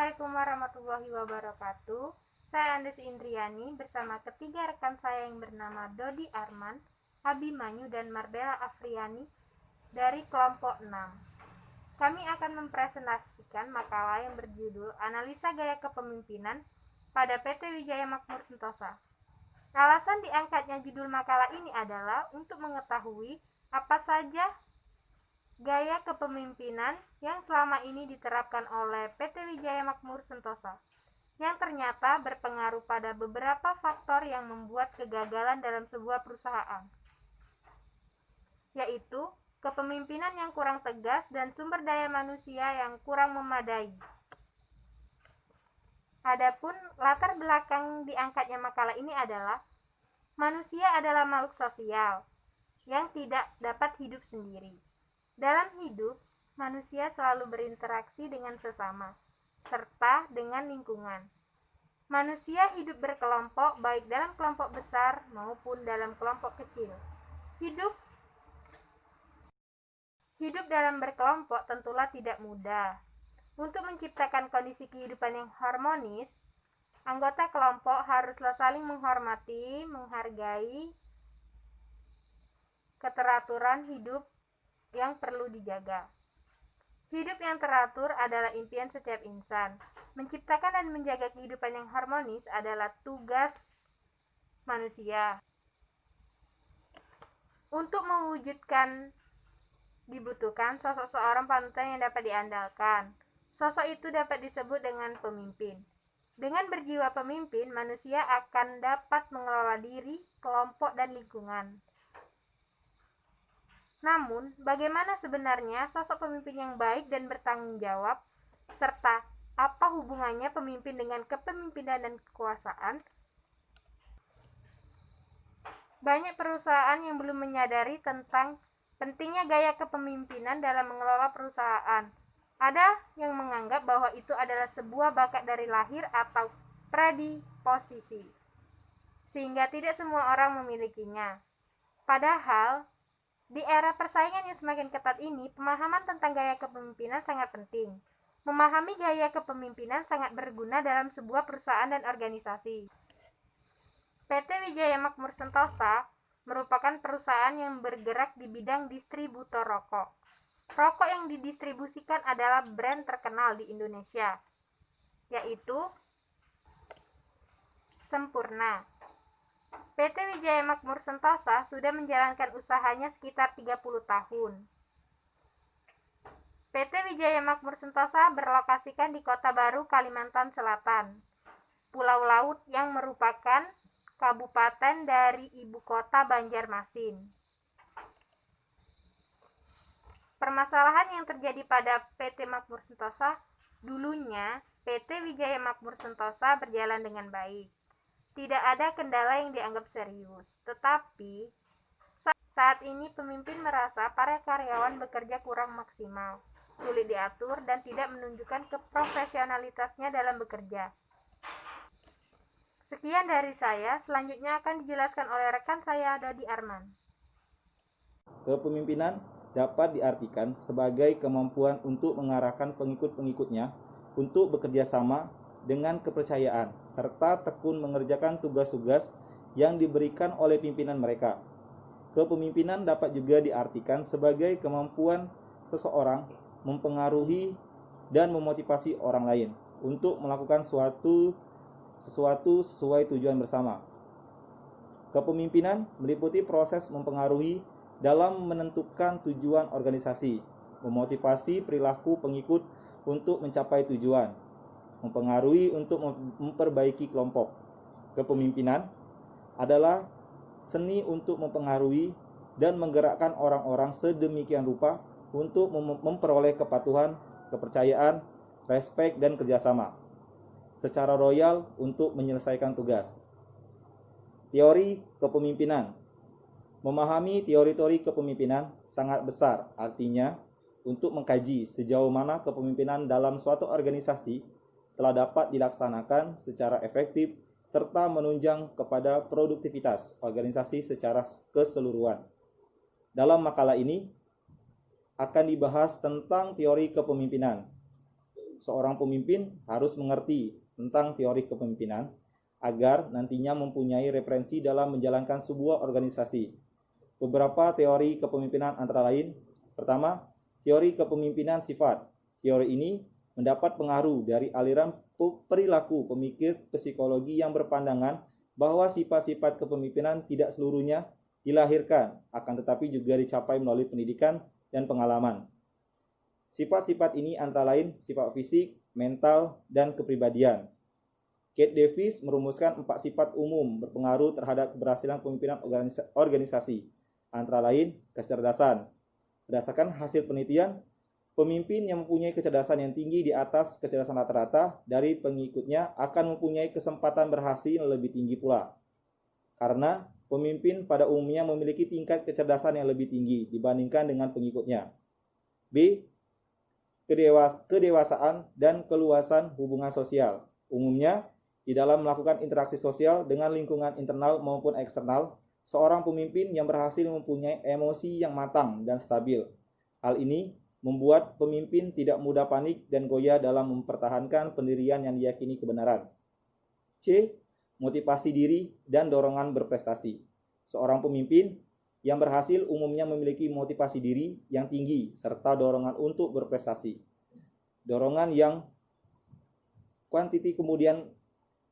Assalamualaikum warahmatullahi wabarakatuh. Saya Andes Indriani bersama ketiga rekan saya yang bernama Dodi Arman, Abimanyu, dan Mardela Afriani dari kelompok 6. Kami akan mempresentasikan makalah yang berjudul Analisa Gaya Kepemimpinan pada PT Wijaya Makmur Sentosa. Alasan diangkatnya judul makalah ini adalah untuk mengetahui apa saja gaya kepemimpinan yang selama ini diterapkan oleh PT Wijaya Makmur Sentosa, yang ternyata berpengaruh pada beberapa faktor yang membuat kegagalan dalam sebuah perusahaan, yaitu kepemimpinan yang kurang tegas dan sumber daya manusia yang kurang memadai. Adapun latar belakang diangkatnya makalah ini adalah manusia adalah makhluk sosial yang tidak dapat hidup sendiri. Dalam hidup, manusia selalu berinteraksi dengan sesama, serta dengan lingkungan. Manusia hidup berkelompok, baik dalam kelompok besar maupun dalam kelompok kecil. Hidup dalam berkelompok tentulah tidak mudah. Untuk menciptakan kondisi kehidupan yang harmonis, anggota kelompok haruslah saling menghormati, menghargai keteraturan hidup yang perlu dijaga. Hidup yang teratur adalah impian setiap insan. Menciptakan dan menjaga kehidupan yang harmonis adalah tugas manusia. Untuk mewujudkan dibutuhkan sosok seorang panutan yang dapat diandalkan. Sosok itu dapat disebut dengan pemimpin. Dengan berjiwa pemimpin, manusia akan dapat mengelola diri, kelompok, dan lingkungan. Namun, bagaimana sebenarnya sosok pemimpin yang baik dan bertanggung jawab, serta apa hubungannya pemimpin dengan kepemimpinan dan kekuasaan? Banyak perusahaan yang belum menyadari tentang pentingnya gaya kepemimpinan dalam mengelola perusahaan. Ada yang menganggap bahwa itu adalah sebuah bakat dari lahir atau predisposisi, sehingga tidak semua orang memilikinya. Padahal, di era persaingan yang semakin ketat ini, pemahaman tentang gaya kepemimpinan sangat penting. Memahami gaya kepemimpinan sangat berguna dalam sebuah perusahaan dan organisasi. PT Wijaya Makmur Sentosa merupakan perusahaan yang bergerak di bidang distributor rokok. Rokok yang didistribusikan adalah brand terkenal di Indonesia, yaitu Sempurna. PT Wijaya Makmur Sentosa sudah menjalankan usahanya sekitar 30 tahun. PT Wijaya Makmur Sentosa berlokasikan di Kota Baru, Kalimantan Selatan, Pulau Laut yang merupakan kabupaten dari ibu kota Banjarmasin. Permasalahan yang terjadi pada PT Makmur Sentosa, dulunya PT Wijaya Makmur Sentosa berjalan dengan baik. Tidak ada kendala yang dianggap serius, tetapi saat ini pemimpin merasa para karyawan bekerja kurang maksimal, sulit diatur, dan tidak menunjukkan keprofesionalitasnya dalam bekerja. Sekian dari saya, selanjutnya akan dijelaskan oleh rekan saya, Dodi Arman. Kepemimpinan dapat diartikan sebagai kemampuan untuk mengarahkan pengikut-pengikutnya untuk bekerja sama dengan kepercayaan, serta tekun mengerjakan tugas-tugas yang diberikan oleh pimpinan mereka. Kepemimpinan dapat juga diartikan sebagai kemampuan seseorang mempengaruhi dan memotivasi orang lain untuk melakukan sesuatu sesuai tujuan bersama. Kepemimpinan meliputi proses mempengaruhi dalam menentukan tujuan organisasi, memotivasi perilaku pengikut untuk mencapai tujuan, mempengaruhi untuk memperbaiki kelompok. Kepemimpinan adalah seni untuk mempengaruhi dan menggerakkan orang-orang sedemikian rupa untuk memperoleh kepatuhan, kepercayaan, respek, dan kerjasama secara royal untuk menyelesaikan tugas. Teori kepemimpinan. Memahami teori-teori kepemimpinan sangat besar, artinya untuk mengkaji sejauh mana kepemimpinan dalam suatu organisasi telah dapat dilaksanakan secara efektif serta menunjang kepada produktivitas organisasi secara keseluruhan. Dalam makalah ini akan dibahas tentang teori kepemimpinan, seorang pemimpin harus mengerti tentang teori kepemimpinan agar nantinya mempunyai referensi dalam menjalankan sebuah organisasi. Beberapa teori kepemimpinan antara lain, pertama, teori kepemimpinan sifat. Teori ini mendapat pengaruh dari aliran perilaku pemikir psikologi yang berpandangan bahwa sifat-sifat kepemimpinan tidak seluruhnya dilahirkan, akan tetapi juga dicapai melalui pendidikan dan pengalaman. Sifat-sifat ini antara lain sifat fisik, mental, dan kepribadian. Kate Davis merumuskan 4 sifat umum berpengaruh terhadap keberhasilan pemimpinan organisasi, antara lain kecerdasan. Berdasarkan hasil penelitian, pemimpin yang mempunyai kecerdasan yang tinggi di atas kecerdasan rata-rata dari pengikutnya akan mempunyai kesempatan berhasil yang lebih tinggi pula. Karena pemimpin pada umumnya memiliki tingkat kecerdasan yang lebih tinggi dibandingkan dengan pengikutnya. B. Kedewasaan dan keluasan hubungan sosial. Umumnya, di dalam melakukan interaksi sosial dengan lingkungan internal maupun eksternal, seorang pemimpin yang berhasil mempunyai emosi yang matang dan stabil. Hal ini membuat pemimpin tidak mudah panik dan goyah dalam mempertahankan pendirian yang diyakini kebenaran. C. Motivasi diri dan dorongan berprestasi. Seorang pemimpin yang berhasil umumnya memiliki motivasi diri yang tinggi serta dorongan untuk berprestasi. Dorongan yang kuantiti kemudian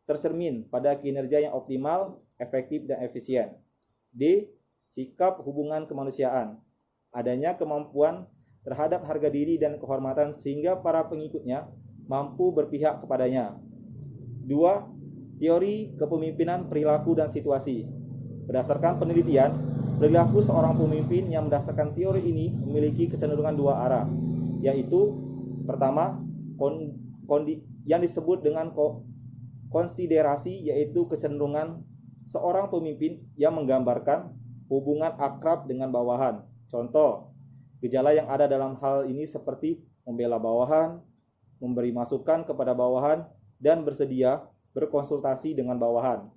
tercermin pada kinerja yang optimal, efektif, dan efisien. D. Sikap hubungan kemanusiaan. Adanya kemampuan terhadap harga diri dan kehormatan sehingga para pengikutnya mampu berpihak kepadanya. 2. Teori kepemimpinan perilaku dan situasi. Berdasarkan penelitian, perilaku seorang pemimpin yang berdasarkan teori ini memiliki kecenderungan 2 arah, yaitu pertama, yang disebut dengan konsiderasi, yaitu kecenderungan seorang pemimpin yang menggambarkan hubungan akrab dengan bawahan. Contoh, gejala yang ada dalam hal ini seperti membela bawahan, memberi masukan kepada bawahan, dan bersedia berkonsultasi dengan bawahan.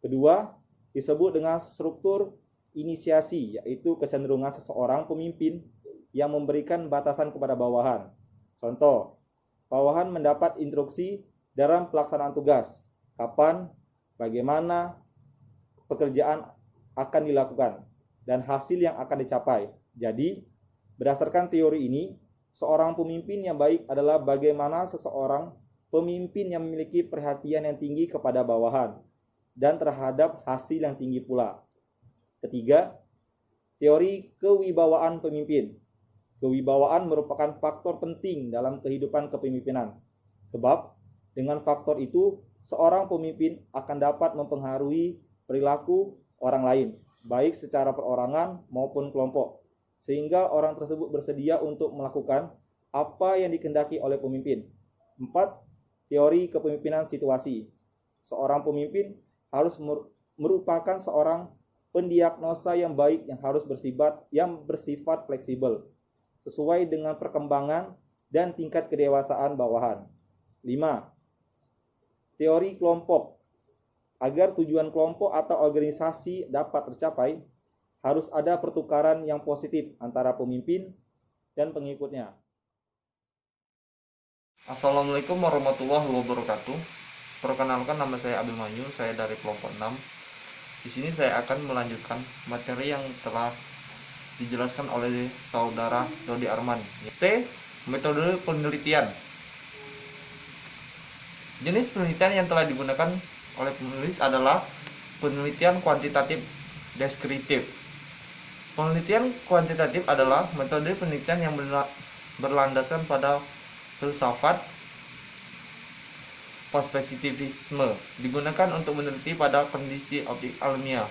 Kedua, disebut dengan struktur inisiasi, yaitu kecenderungan seseorang pemimpin yang memberikan batasan kepada bawahan. Contoh, bawahan mendapat instruksi dalam pelaksanaan tugas, kapan, bagaimana pekerjaan akan dilakukan, dan hasil yang akan dicapai. Jadi, berdasarkan teori ini, seorang pemimpin yang baik adalah bagaimana seseorang pemimpin yang memiliki perhatian yang tinggi kepada bawahan dan terhadap hasil yang tinggi pula. Ketiga, teori kewibawaan pemimpin. Kewibawaan merupakan faktor penting dalam kehidupan kepemimpinan. Sebab, dengan faktor itu, seorang pemimpin akan dapat mempengaruhi perilaku orang lain, baik secara perorangan maupun kelompok, sehingga orang tersebut bersedia untuk melakukan apa yang dikehendaki oleh pemimpin. 4. Teori kepemimpinan situasi. Seorang pemimpin harus merupakan seorang pendiagnosa yang baik yang harus bersifat fleksibel, sesuai dengan perkembangan dan tingkat kedewasaan bawahan. 5. Teori kelompok. Agar tujuan kelompok atau organisasi dapat tercapai, harus ada pertukaran yang positif antara pemimpin dan pengikutnya. Assalamualaikum warahmatullahi wabarakatuh. Perkenalkan, nama saya Abimanyu, saya dari kelompok 6. Di sini saya akan melanjutkan materi yang telah dijelaskan oleh saudara Dodi Arman. C. Metode penelitian. Jenis penelitian yang telah digunakan oleh penulis adalah penelitian kuantitatif deskriptif. Penelitian kuantitatif adalah metode penelitian yang berlandaskan pada filsafat positivisme, digunakan untuk meneliti pada kondisi objek alamiah.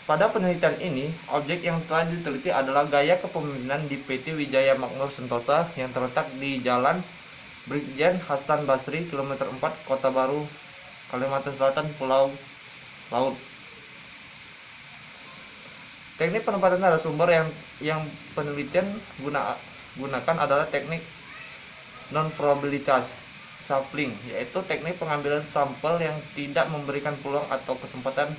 Pada penelitian ini, objek yang telah diteliti adalah gaya kepemimpinan di PT Wijaya Makmur Sentosa yang terletak di Jalan Brigjen Hasan Basri, kilometer 4, Kota Baru, Kalimantan Selatan, Pulau Laut. Teknik penempatan narasumber yang penelitian gunakan adalah teknik non-probabilitas sampling, yaitu teknik pengambilan sampel yang tidak memberikan peluang atau kesempatan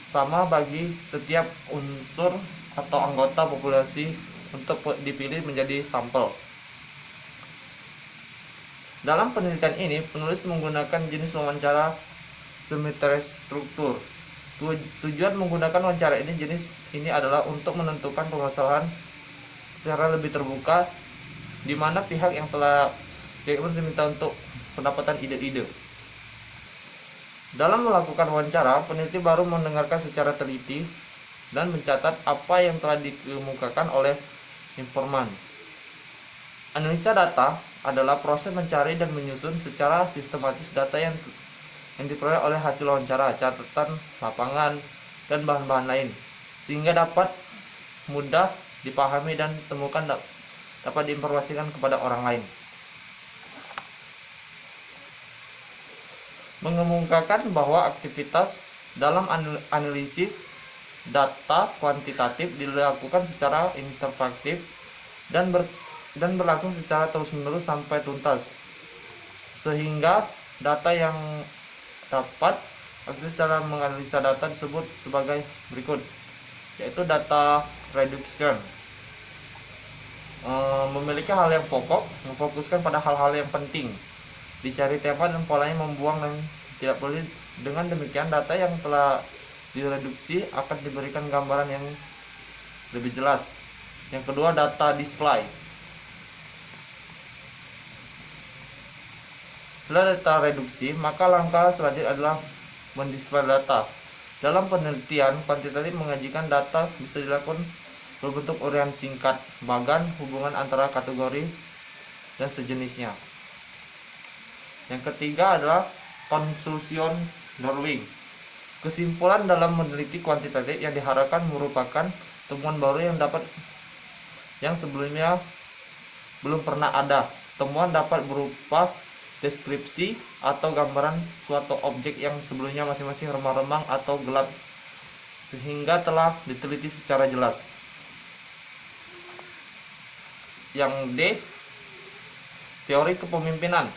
sama bagi setiap unsur atau anggota populasi untuk dipilih menjadi sampel. Dalam penelitian ini, penulis menggunakan jenis wawancara semi-terstruktur. Tujuan menggunakan wawancara jenis ini adalah untuk menentukan permasalahan secara lebih terbuka, di mana pihak yang telah diminta untuk pendapatan ide-ide. Dalam melakukan wawancara, peneliti baru mendengarkan secara teliti dan mencatat apa yang telah dikemukakan oleh informan. Analisa data adalah proses mencari dan menyusun secara sistematis data yang diperoleh oleh hasil wawancara, catatan lapangan, dan bahan-bahan lain, sehingga dapat mudah dipahami dan temukan dapat diinformasikan kepada orang lain. Mengemukakan bahwa aktivitas dalam analisis data kuantitatif dilakukan secara interaktif dan berlangsung secara terus-menerus sampai tuntas, sehingga data yang dapat aktivitas dalam menganalisa data disebut sebagai berikut, yaitu data reduction. Memiliki hal yang pokok, memfokuskan pada hal-hal yang penting, dicari tema dan polanya membuang dan tidak perlu. Dengan demikian, data yang telah direduksi akan diberikan gambaran yang lebih jelas. Yang kedua, data display. Setelah data reduksi, maka langkah selanjutnya adalah mendisplay data. Dalam penelitian kuantitatif mengajikan data bisa dilakukan berbentuk uraian singkat, bagan, hubungan antara kategori, dan sejenisnya. Yang ketiga adalah conclusion drawing. Kesimpulan dalam meneliti kuantitatif yang diharapkan merupakan temuan baru yang sebelumnya belum pernah ada. Temuan dapat berupa deskripsi atau gambaran suatu objek yang sebelumnya masing-masing remang-remang atau gelap, sehingga telah diteliti secara jelas. Yang D, teori kepemimpinan.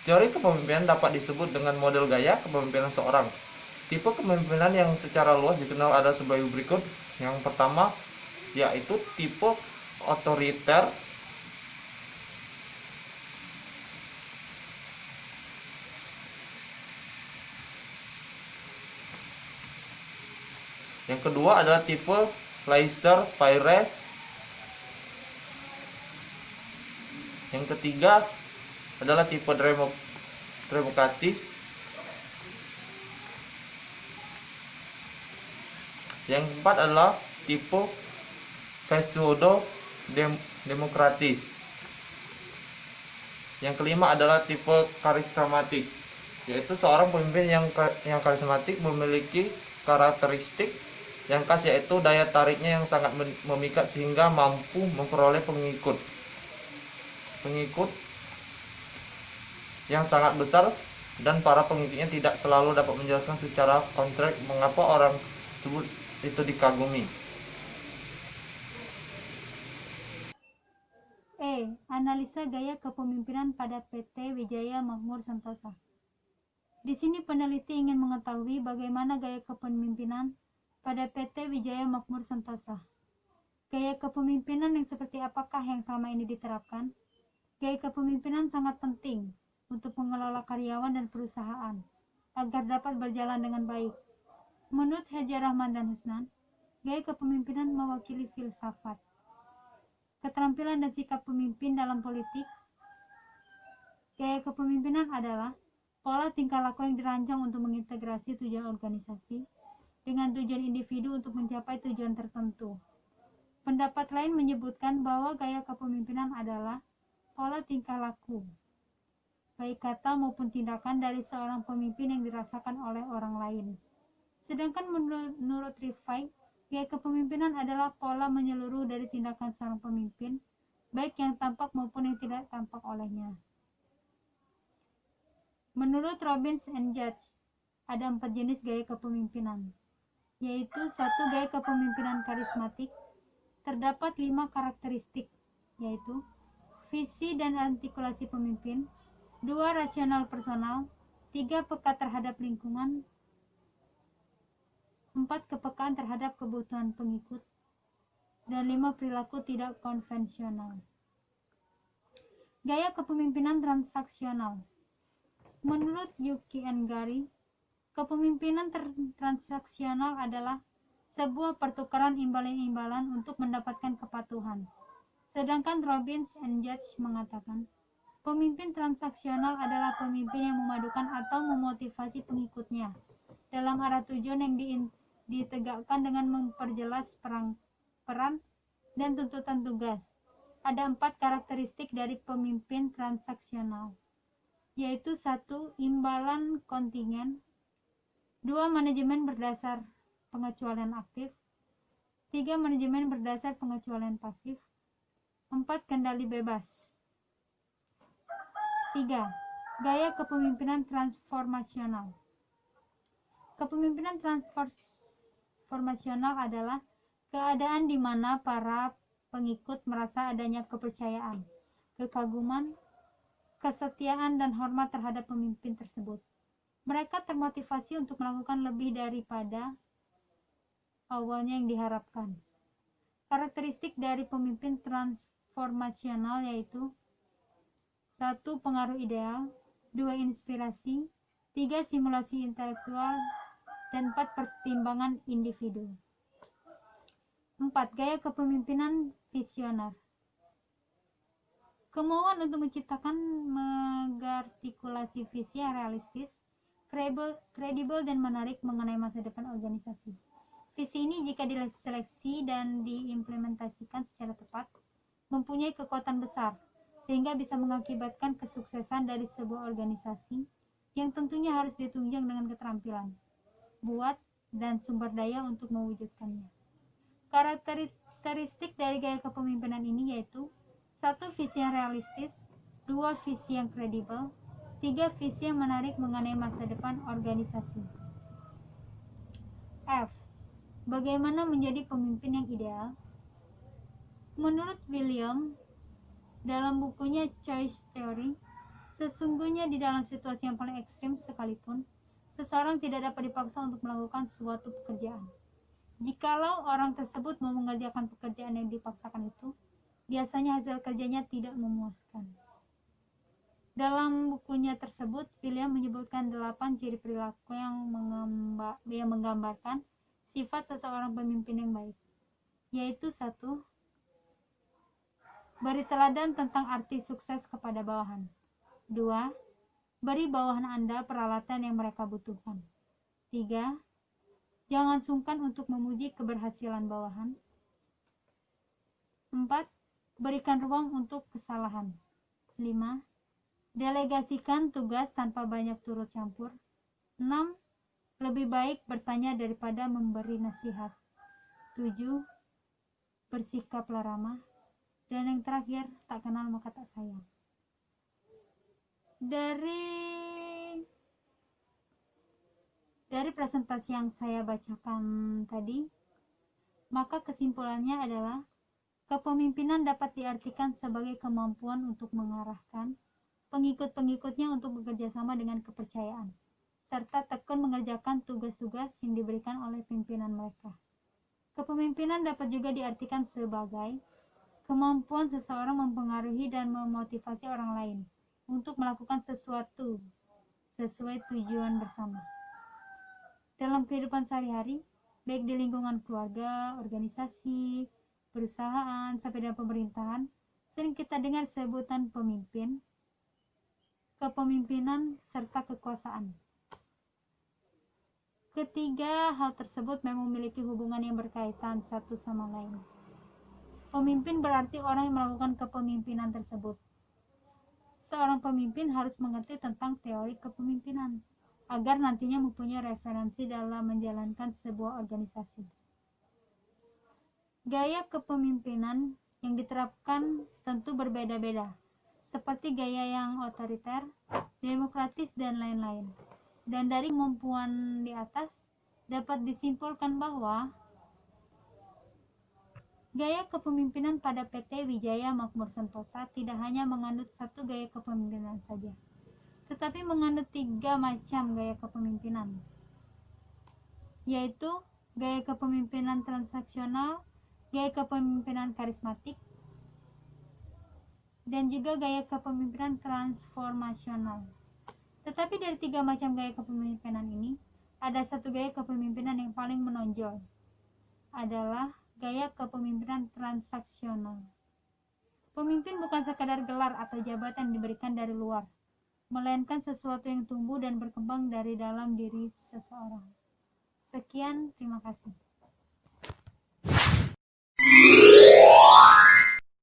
Teori kepemimpinan dapat disebut dengan model gaya kepemimpinan seorang. Tipe kepemimpinan yang secara luas dikenal ada sebagai berikut. Yang pertama yaitu tipe otoriter. Yang kedua adalah tipe laissez-faire. Yang ketiga adalah tipe demokratis. Yang keempat adalah tipe pseudo-demokratis. Yang kelima adalah tipe karismatik, yaitu seorang pemimpin yang karismatik memiliki karakteristik yang khas, yaitu daya tariknya yang sangat memikat sehingga mampu memperoleh pengikut yang sangat besar, dan para pengikutnya tidak selalu dapat menjelaskan secara konkret mengapa orang tersebut itu dikagumi. Analisa gaya kepemimpinan pada PT Wijaya Makmur Santosa. Di sini peneliti ingin mengetahui bagaimana gaya kepemimpinan pada PT Wijaya Makmur Santosa. Gaya kepemimpinan yang seperti apakah yang selama ini diterapkan? Gaya kepemimpinan sangat penting untuk mengelola karyawan dan perusahaan agar dapat berjalan dengan baik. Menurut Haji Rahman dan Husnan, gaya kepemimpinan mewakili filsafat, keterampilan dan sikap pemimpin dalam politik. Gaya kepemimpinan adalah pola tingkah laku yang dirancang untuk mengintegrasi tujuan organisasi dengan tujuan individu untuk mencapai tujuan tertentu. Pendapat lain menyebutkan bahwa gaya kepemimpinan adalah pola tingkah laku, baik kata maupun tindakan dari seorang pemimpin yang dirasakan oleh orang lain. Sedangkan menurut Rifai, gaya kepemimpinan adalah pola menyeluruh dari tindakan seorang pemimpin, baik yang tampak maupun yang tidak tampak olehnya. Menurut Robbins and Judge, ada 4 jenis gaya kepemimpinan, yaitu 1. Gaya kepemimpinan karismatik. Terdapat 5 karakteristik, yaitu visi dan artikulasi pemimpin, 2. Rasional personal, 3. Peka terhadap lingkungan, 4. Kepekaan terhadap kebutuhan pengikut, dan 5 perilaku tidak konvensional. Gaya kepemimpinan transaksional. Menurut Yuki and Gary, kepemimpinan transaksional adalah sebuah pertukaran imbalan-imbalan untuk mendapatkan kepatuhan. Sedangkan Robbins and Judge mengatakan, pemimpin transaksional adalah pemimpin yang memadukan atau memotivasi pengikutnya dalam arah tujuan yang ditegakkan dengan memperjelas peran dan tuntutan tugas. Ada 4 karakteristik dari pemimpin transaksional, yaitu 1. Imbalan kontingen, 2. Manajemen berdasar pengecualian aktif, 3. Manajemen berdasar pengecualian pasif, 4. Kendali bebas. 3. Gaya kepemimpinan transformasional. Kepemimpinan transformasional adalah keadaan di mana para pengikut merasa adanya kepercayaan, kekaguman, kesetiaan, dan hormat terhadap pemimpin tersebut. Mereka termotivasi untuk melakukan lebih daripada awalnya yang diharapkan. Karakteristik dari pemimpin transformasional yaitu 1. Pengaruh ideal, 2. Inspirasi, 3. Simulasi intelektual, dan 4. Pertimbangan individu. 4. Gaya kepemimpinan visioner. Kemauan untuk menciptakan mengartikulasi visi yang realistis, kredibel, dan menarik mengenai masa depan organisasi. Visi ini jika diseleksi dan diimplementasikan secara tepat, mempunyai kekuatan besar, sehingga bisa mengakibatkan kesuksesan dari sebuah organisasi yang tentunya harus ditunjang dengan keterampilan, buat, dan sumber daya untuk mewujudkannya. Karakteristik dari gaya kepemimpinan ini yaitu 1. Visi yang realistis, 2. Visi yang kredibel, 3. Visi yang menarik mengenai masa depan organisasi. F. Bagaimana menjadi pemimpin yang ideal? Menurut William, dalam bukunya Choice Theory, sesungguhnya di dalam situasi yang paling ekstrim sekalipun, seseorang tidak dapat dipaksa untuk melakukan suatu pekerjaan. Jikalau orang tersebut mau mengerjakan pekerjaan yang dipaksakan itu, biasanya hasil kerjanya tidak memuaskan. Dalam bukunya tersebut, William menyebutkan 8 ciri perilaku yang menggambarkan sifat seseorang pemimpin yang baik, yaitu 1. Beri teladan tentang arti sukses kepada bawahan. 2. Beri bawahan Anda peralatan yang mereka butuhkan. 3. Jangan sungkan untuk memuji keberhasilan bawahan. 4. Berikan ruang untuk kesalahan. 5. Delegasikan tugas tanpa banyak turut campur. 6. Lebih baik bertanya daripada memberi nasihat. 7. Bersikaplah ramah. Dan yang terakhir, tak kenal maka tak sayang. Dari presentasi yang saya bacakan tadi, maka kesimpulannya adalah kepemimpinan dapat diartikan sebagai kemampuan untuk mengarahkan pengikut-pengikutnya untuk bekerja sama dengan kepercayaan, serta tekun mengerjakan tugas-tugas yang diberikan oleh pimpinan mereka. Kepemimpinan dapat juga diartikan sebagai kemampuan seseorang mempengaruhi dan memotivasi orang lain untuk melakukan sesuatu sesuai tujuan bersama. Dalam kehidupan sehari-hari, baik di lingkungan keluarga, organisasi, perusahaan, sampai dalam pemerintahan, sering kita dengar sebutan pemimpin, kepemimpinan, serta kekuasaan. Ketiga hal tersebut memang memiliki hubungan yang berkaitan satu sama lain. Pemimpin berarti orang yang melakukan kepemimpinan tersebut. Seorang pemimpin harus mengerti tentang teori kepemimpinan, agar nantinya mempunyai referensi dalam menjalankan sebuah organisasi. Gaya kepemimpinan yang diterapkan tentu berbeda-beda, seperti gaya yang otoriter, demokratis, dan lain-lain. Dan dari kemampuan di atas, dapat disimpulkan bahwa gaya kepemimpinan pada PT Wijaya Makmur Sentosa tidak hanya mengandung satu gaya kepemimpinan saja, tetapi mengandung 3 macam gaya kepemimpinan, yaitu gaya kepemimpinan transaksional, gaya kepemimpinan karismatik, dan juga gaya kepemimpinan transformasional. Tetapi dari 3 macam gaya kepemimpinan ini, ada satu gaya kepemimpinan yang paling menonjol, adalah gaya kepemimpinan transaksional. Pemimpin bukan sekadar gelar atau jabatan diberikan dari luar, melainkan sesuatu yang tumbuh dan berkembang dari dalam diri seseorang. Sekian, terima kasih.